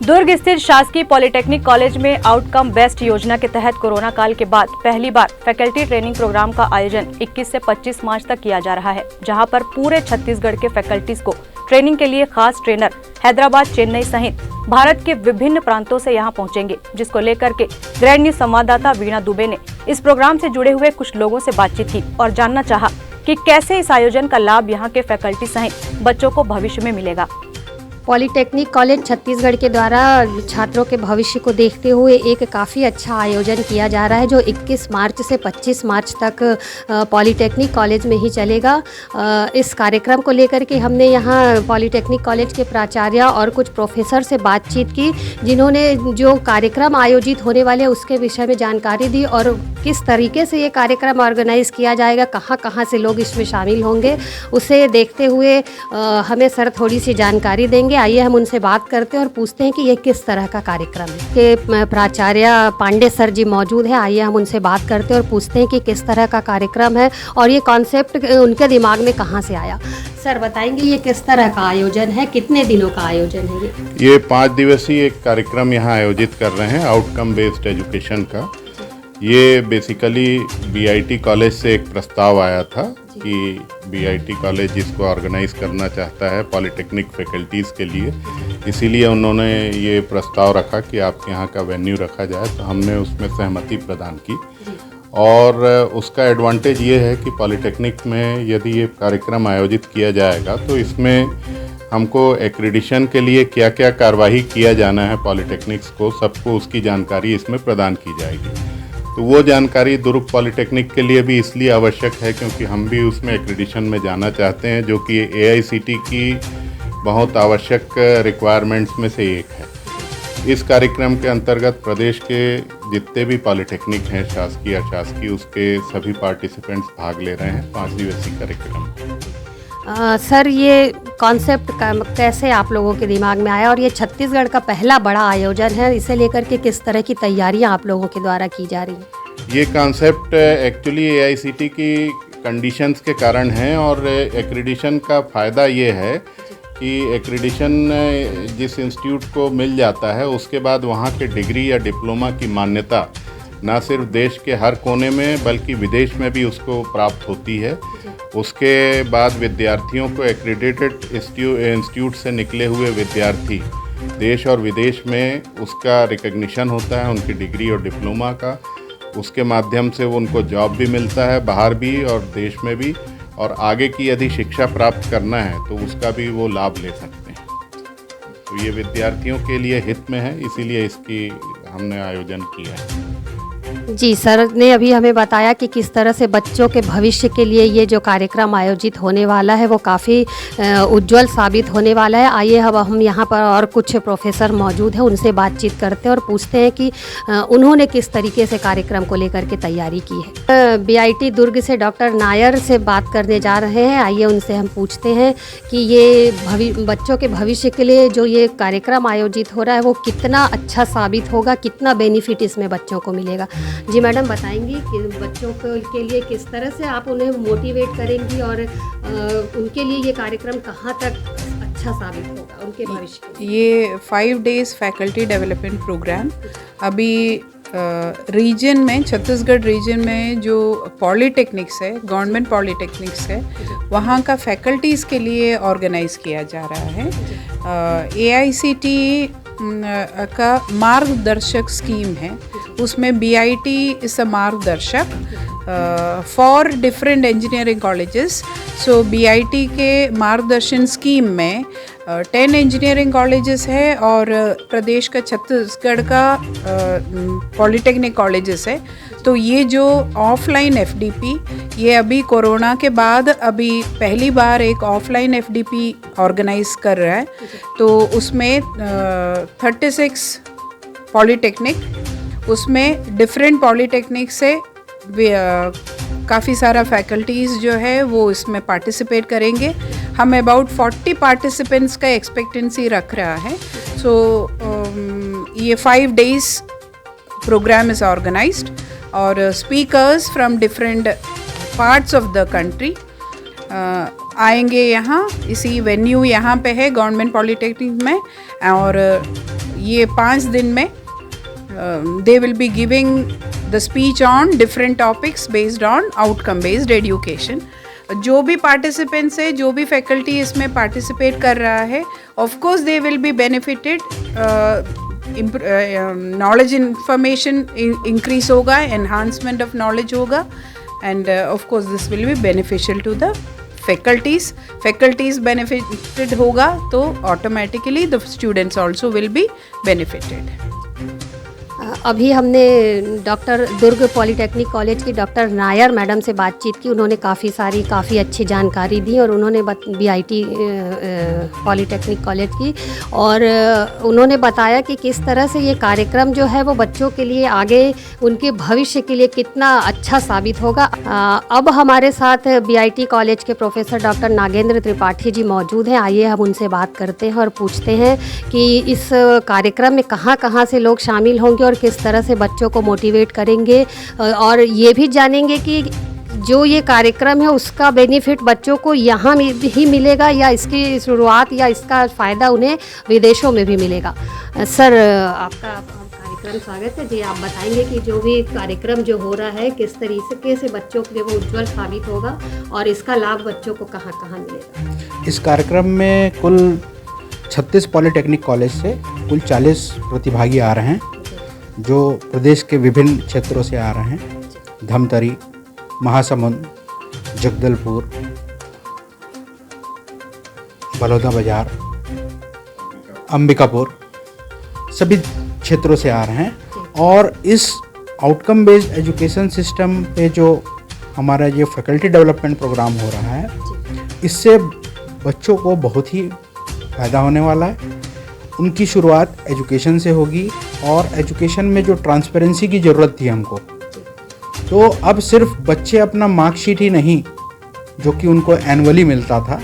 दुर्ग स्थित शासकीय polytechnic college में आउटकम बेस्ट योजना के तहत कोरोना काल के बाद पहली बार फैकल्टी ट्रेनिंग प्रोग्राम का आयोजन 21 से 25 मार्च तक किया जा रहा है, जहां पर पूरे छत्तीसगढ़ के फैकल्टीज को ट्रेनिंग के लिए खास ट्रेनर हैदराबाद, चेन्नई सहित भारत के विभिन्न प्रांतों से यहां पहुंचेंगे, जिसको लेकर के ग्रैंड न्यूज संवाददाता वीणा दुबे ने इस प्रोग्राम से जुड़े हुए कुछ लोगों से बातचीत की और जानना चाहा कि कैसे इस आयोजन का लाभ यहां के फैकल्टी सहित बच्चों को भविष्य में मिलेगा। पॉलिटेक्निक कॉलेज छत्तीसगढ़ के द्वारा छात्रों के भविष्य को देखते हुए एक काफ़ी अच्छा आयोजन किया जा रहा है, जो 21 मार्च से 25 मार्च तक पॉलिटेक्निक कॉलेज में ही चलेगा। इस कार्यक्रम को लेकर के हमने यहाँ पॉलिटेक्निक कॉलेज के प्राचार्य और कुछ प्रोफेसर से बातचीत की, जिन्होंने जो कार्यक्रम आयोजित होने वाले उसके विषय में जानकारी दी और किस तरीके से ये कार्यक्रम ऑर्गेनाइज़ किया जाएगा, कहाँ कहाँ से लोग इसमें शामिल होंगे, उसे देखते हुए हमें सर थोड़ी सी जानकारी देंगे। आइए हम उनसे बात करते हैं और पूछते हैं कि ये किस तरह का कार्यक्रम है। के प्राचार्य पांडे सर जी मौजूद हैं, आइए हम उनसे बात करते हैं और पूछते हैं कि किस तरह का कार्यक्रम है और ये कॉन्सेप्ट उनके दिमाग में कहाँ से आया। सर बताएंगे ये किस तरह का आयोजन है, कितने दिनों का आयोजन है? ये 5 दिवसीय एक कार्यक्रम यहाँ आयोजित कर रहे हैं आउटकम बेस्ड एजुकेशन का। ये बेसिकली बीआईटी कॉलेज से एक प्रस्ताव आया था कि बीआईटी कॉलेज जिसको ऑर्गेनाइज करना चाहता है पॉलिटेक्निक फैकल्टीज़ के लिए, इसीलिए उन्होंने ये प्रस्ताव रखा कि आपके यहाँ का वेन्यू रखा जाए, तो हमने उसमें सहमति प्रदान की। और उसका एडवांटेज ये है कि पॉलिटेक्निक में यदि ये कार्यक्रम आयोजित किया जाएगा तो इसमें हमको एक्रेडिशन के लिए क्या क्या कार्यवाही किया जाना है पॉलिटेक्निक्स को, सबको उसकी जानकारी इसमें प्रदान की जाएगी। तो वो जानकारी दुर्ग पॉलिटेक्निक के लिए भी इसलिए आवश्यक है क्योंकि हम भी उसमें एक्रेडिशन में जाना चाहते हैं, जो कि AICTE की बहुत आवश्यक रिक्वायरमेंट्स में से एक है। इस कार्यक्रम के अंतर्गत प्रदेश के जितने भी पॉलिटेक्निक हैं, शासकीय अशासकीय, उसके सभी पार्टिसिपेंट्स भाग ले रहे हैं 5 दिवसीय कार्यक्रम। सर ये कॉन्सेप्ट कैसे आप लोगों के दिमाग में आया और ये छत्तीसगढ़ का पहला बड़ा आयोजन है, इसे लेकर के किस तरह की तैयारियां आप लोगों के द्वारा की जा रही हैं? ये कॉन्सेप्ट एक्चुअली AICTE की कंडीशंस के कारण है और एक्रेडिशन का फ़ायदा ये है कि एक्रेडिशन जिस इंस्टीट्यूट को मिल जाता है उसके बाद वहाँ के डिग्री या डिप्लोमा की मान्यता ना सिर्फ देश के हर कोने में बल्कि विदेश में भी उसको प्राप्त होती है। उसके बाद विद्यार्थियों को एक्रेडिटेड इंस्टीट्यूट से निकले हुए विद्यार्थी देश और विदेश में उसका रिकग्निशन होता है, उनकी डिग्री और डिप्लोमा का। उसके माध्यम से उनको जॉब भी मिलता है बाहर भी और देश में भी, और आगे की यदि शिक्षा प्राप्त करना है तो उसका भी वो लाभ ले सकते हैं। तो ये विद्यार्थियों के लिए हित में है, इसीलिए इसकी हमने आयोजन किया है। जी, सर ने अभी हमें बताया कि किस तरह से बच्चों के भविष्य के लिए ये जो कार्यक्रम आयोजित होने वाला है वो काफ़ी उज्जवल साबित होने वाला है। आइए अब हम यहाँ पर और कुछ प्रोफेसर मौजूद हैं, उनसे बातचीत करते हैं और पूछते हैं कि उन्होंने किस तरीके से कार्यक्रम को लेकर के तैयारी की है। BIT दुर्ग से डॉक्टर नायर से बात करने जा रहे हैं, आइए उनसे हम पूछते हैं कि ये बच्चों के भविष्य के लिए जो ये कार्यक्रम आयोजित हो रहा है वो कितना अच्छा साबित होगा, कितना बेनिफिट इसमें बच्चों को मिलेगा। जी मैडम बताएंगी कि बच्चों के लिए किस तरह से आप उन्हें मोटिवेट करेंगी और उनके लिए ये कार्यक्रम कहाँ तक अच्छा साबित होगा उनके भविष्य के लिए? ये 5 डेज़ फैकल्टी डेवलपमेंट प्रोग्राम अभी रीजन में, छत्तीसगढ़ रीजन में जो पॉलिटेक्निक्स है, गवर्नमेंट पॉलिटेक्निक्स है, वहाँ का फैकल्टीज़ के लिए ऑर्गेनाइज किया जा रहा है। AICTE का मार्गदर्शक स्कीम है, उसमें BIT इस मार्गदर्शक for different engineering colleges. So BIT के मार्गदर्शन स्कीम में 10 इंजीनियरिंग कॉलेजेस है और प्रदेश का छत्तीसगढ़ का पॉलिटेक्निक कॉलेजेस है। तो ये जो ऑफलाइन FDP, ये अभी कोरोना के बाद अभी पहली बार एक ऑफलाइन FDP ऑर्गेनाइज कर रहा है। तो उसमें 36 पॉलिटेक्निक, उसमें डिफरेंट पॉलिटेक्निक से काफ़ी सारा फैकल्टीज़ जो है वो इसमें पार्टिसिपेट करेंगे। हम अबाउट 40 पार्टिसिपेंट्स का एक्सपेक्टेंसी रख रहा है। सो ये 5 डेज़ प्रोग्राम इज़ ऑर्गेनाइज्ड और speakers from different parts of the country आएंगे यहाँ। इसी वेन्यू यहाँ पे है गवर्नमेंट पॉलिटेक्निक में, और ये 5 दिन में they will be giving the speech on different topics based on outcome based education. जो भी पार्टिसिपेंट्स है, जो भी फैकल्टी इसमें पार्टिसिपेट कर रहा है, of course they will be benefited, knowledge information increase होगा, एनहांसमेंट ऑफ नॉलेज होगा, and of course this will be beneficial to the faculties benefited होगा तो automatically the students also will be benefited. अभी हमने doctor Durg polytechnic college की doctor Nair madam से बातचीत की. उन्होंने काफ़ी अच्छी जानकारी दी और उन्होंने BIT पॉलीटेक्निक कॉलेज की, और उन्होंने बताया कि किस तरह से ये कार्यक्रम जो है वो बच्चों के लिए आगे उनके भविष्य के लिए कितना अच्छा साबित होगा. अब हमारे साथ BIT कॉलेज के प्रोफेसर डॉक्टर नागेंद्र त्रिपाठी जी मौजूद हैं. आइए हम उनसे बात करते हैं और पूछते हैं कि इस कार्यक्रम में कहाँ से लोग शामिल होंगे और किस तरह से बच्चों को मोटिवेट करेंगे, और ये भी जानेंगे कि जो ये कार्यक्रम है उसका बेनिफिट बच्चों को यहाँ ही मिलेगा या इसकी शुरुआत या इसका फ़ायदा उन्हें विदेशों में भी मिलेगा. सर, आपका कार्यक्रम स्वागत है जी. आप बताएंगे कि जो भी कार्यक्रम जो हो रहा है किस तरीके से बच्चों के लिए वो उज्ज्वल साबित होगा और इसका लाभ बच्चों को कहाँ मिलेगा. इस कार्यक्रम में कुल 36 पॉलीटेक्निक कॉलेज से कुल 40 प्रतिभागी आ रहे हैं, जो प्रदेश के विभिन्न क्षेत्रों से आ रहे हैं. धमतरी, महासमुंद, जगदलपुर, बलौदा बाजार, अंबिकापुर, सभी क्षेत्रों से आ रहे हैं. और इस आउटकम बेस्ड एजुकेशन सिस्टम पे जो हमारा ये फैकल्टी डेवलपमेंट प्रोग्राम हो रहा है, इससे बच्चों को बहुत ही फ़ायदा होने वाला है. उनकी शुरुआत एजुकेशन से होगी, और एजुकेशन में जो ट्रांसपेरेंसी की ज़रूरत थी हमको, तो अब सिर्फ बच्चे अपना मार्कशीट ही नहीं जो कि उनको एनुअली मिलता था,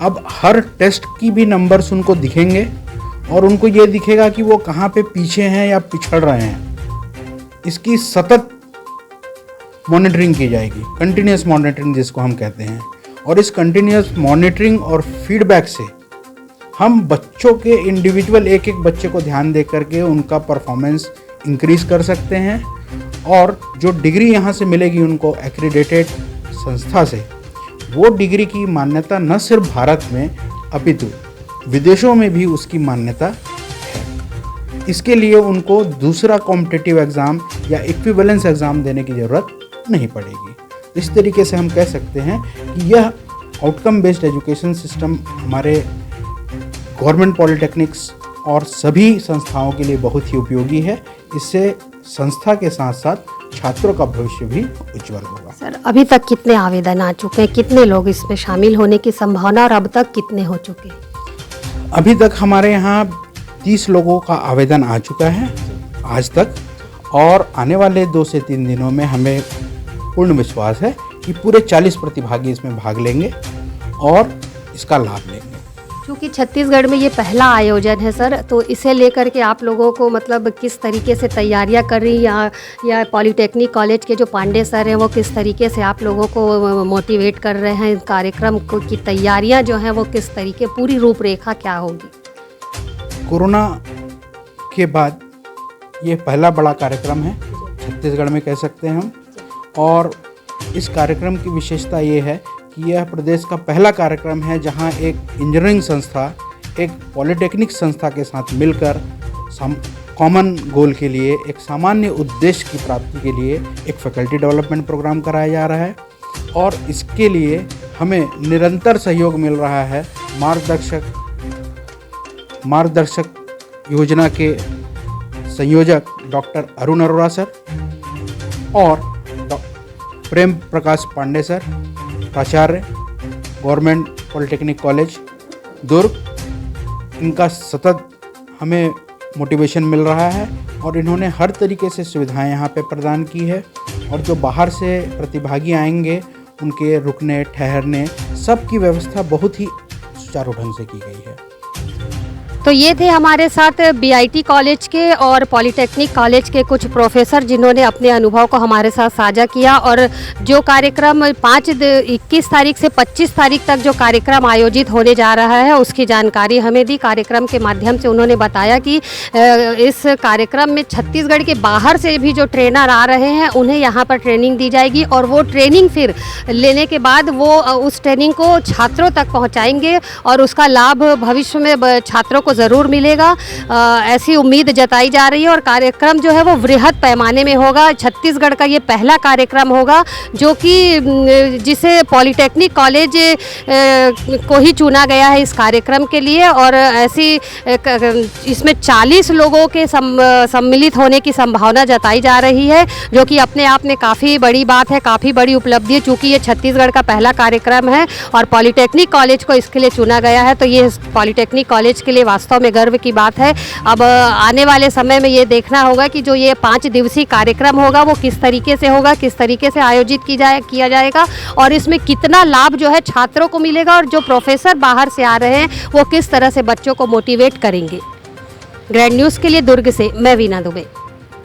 अब हर टेस्ट की भी नंबर्स उनको दिखेंगे और उनको ये दिखेगा कि वो कहाँ पे पीछे हैं या पिछड़ रहे हैं. इसकी सतत मॉनिटरिंग की जाएगी, कंटिन्यूस मॉनिटरिंग जिसको हम कहते हैं. और इस कंटिन्यूस मॉनिटरिंग और फीडबैक से हम बच्चों के इंडिविजुअल एक बच्चे को ध्यान दे करके उनका परफॉर्मेंस इंक्रीज़ कर सकते हैं. और जो डिग्री यहाँ से मिलेगी उनको एक्रीडेटेड संस्था से, वो डिग्री की मान्यता न सिर्फ भारत में अपितु विदेशों में भी उसकी मान्यता है. इसके लिए उनको दूसरा कॉम्पिटिटिव एग्ज़ाम या इक्विवेलेंस एग्ज़ाम देने की ज़रूरत नहीं पड़ेगी. इस तरीके से हम कह सकते हैं कि यह आउटकम बेस्ड एजुकेशन सिस्टम हमारे गवर्नमेंट पॉलिटेक्निक्स और सभी संस्थाओं के लिए बहुत ही उपयोगी है. इससे संस्था के साथ साथ छात्रों का भविष्य भी उज्जवल होगा. सर, अभी तक कितने आवेदन आ चुके हैं, कितने लोग इसमें शामिल होने की संभावना, और अब तक कितने हो चुके हैं? अभी तक हमारे यहाँ 30 लोगों का आवेदन आ चुका है आज तक, और आने वाले 2 से 3 दिनों में हमें पूर्ण विश्वास है कि पूरे 40 प्रतिभागी इसमें भाग लेंगे और इसका लाभ लेंगे. क्योंकि छत्तीसगढ़ में ये पहला आयोजन है सर, तो इसे लेकर के आप लोगों को मतलब किस तरीके से तैयारियां कर रही या पॉलीटेक्निक कॉलेज के जो पांडे सर हैं वो किस तरीके से आप लोगों को मोटिवेट कर रहे हैं कार्यक्रम को, की तैयारियां जो हैं वो किस तरीके, पूरी रूपरेखा क्या होगी? कोरोना के बाद ये पहला बड़ा कार्यक्रम है छत्तीसगढ़ में कह सकते हैं हम, और इस कार्यक्रम की विशेषता ये है कि यह प्रदेश का पहला कार्यक्रम है जहां एक इंजीनियरिंग संस्था एक पॉलिटेक्निक संस्था के साथ मिलकर कॉमन गोल के लिए, एक सामान्य उद्देश्य की प्राप्ति के लिए एक फैकल्टी डेवलपमेंट प्रोग्राम कराया जा रहा है. और इसके लिए हमें निरंतर सहयोग मिल रहा है मार्गदर्शक योजना के संयोजक डॉक्टर अरुण अरोड़ा सर और प्रेम प्रकाश पांडे सर, प्राचार्य गवर्नमेंट पॉलिटेक्निक कॉलेज दुर्ग. इनका सतत हमें मोटिवेशन मिल रहा है और इन्होंने हर तरीके से सुविधाएं यहाँ पे प्रदान की है. और जो बाहर से प्रतिभागी आएंगे उनके रुकने ठहरने सब की व्यवस्था बहुत ही सुचारू ढंग से की गई है. तो ये थे हमारे साथ बीआईटी कॉलेज के और पॉलिटेक्निक कॉलेज के कुछ प्रोफेसर जिन्होंने अपने अनुभव को हमारे साथ साझा किया। और जो कार्यक्रम 21 तारीख से 25 तारीख तक जो कार्यक्रम आयोजित होने जा रहा है उसकी जानकारी हमें दी। कार्यक्रम के माध्यम से उन्होंने बताया कि इस कार्यक्रम में छत्तीसगढ़ के बाहर से भी जो ट्रेनर आ रहे हैं उन्हें यहाँ पर ट्रेनिंग दी जाएगी और वो ट्रेनिंग फिर लेने के बाद वो उस ट्रेनिंग को छात्रों तक पहुँचाएंगे और उसका लाभ भविष्य में छात्रों को ज़रूर मिलेगा, ऐसी उम्मीद जताई जा रही है। और कार्यक्रम जो है वो वृहद पैमाने में होगा। छत्तीसगढ़ का ये पहला कार्यक्रम होगा जो कि जिसे पॉलिटेक्निक कॉलेज को ही चुना गया है इस कार्यक्रम के लिए। और ऐसी इसमें 40 लोगों के सम्मिलित होने की संभावना जताई जा रही है, जो कि अपने आप में काफ़ी बड़ी बात है, काफ़ी बड़ी उपलब्धि है। चूँकि ये छत्तीसगढ़ का पहला कार्यक्रम है और पॉलिटेक्निक कॉलेज को इसके लिए चुना गया है, तो ये पॉलिटेक्निक कॉलेज के लिए वास्तव में गर्व की बात है। अब आने वाले समय में ये देखना होगा कि जो ये 5 दिवसीय कार्यक्रम होगा वो किस तरीके से होगा, किस तरीके से आयोजित किया जाएगा और इसमें कितना लाभ जो है छात्रों को मिलेगा और जो प्रोफेसर बाहर से आ रहे हैं वो किस तरह से बच्चों को मोटिवेट करेंगे। ग्रैंड न्यूज़ के लिए दुर्ग से मैं वीना दुबे।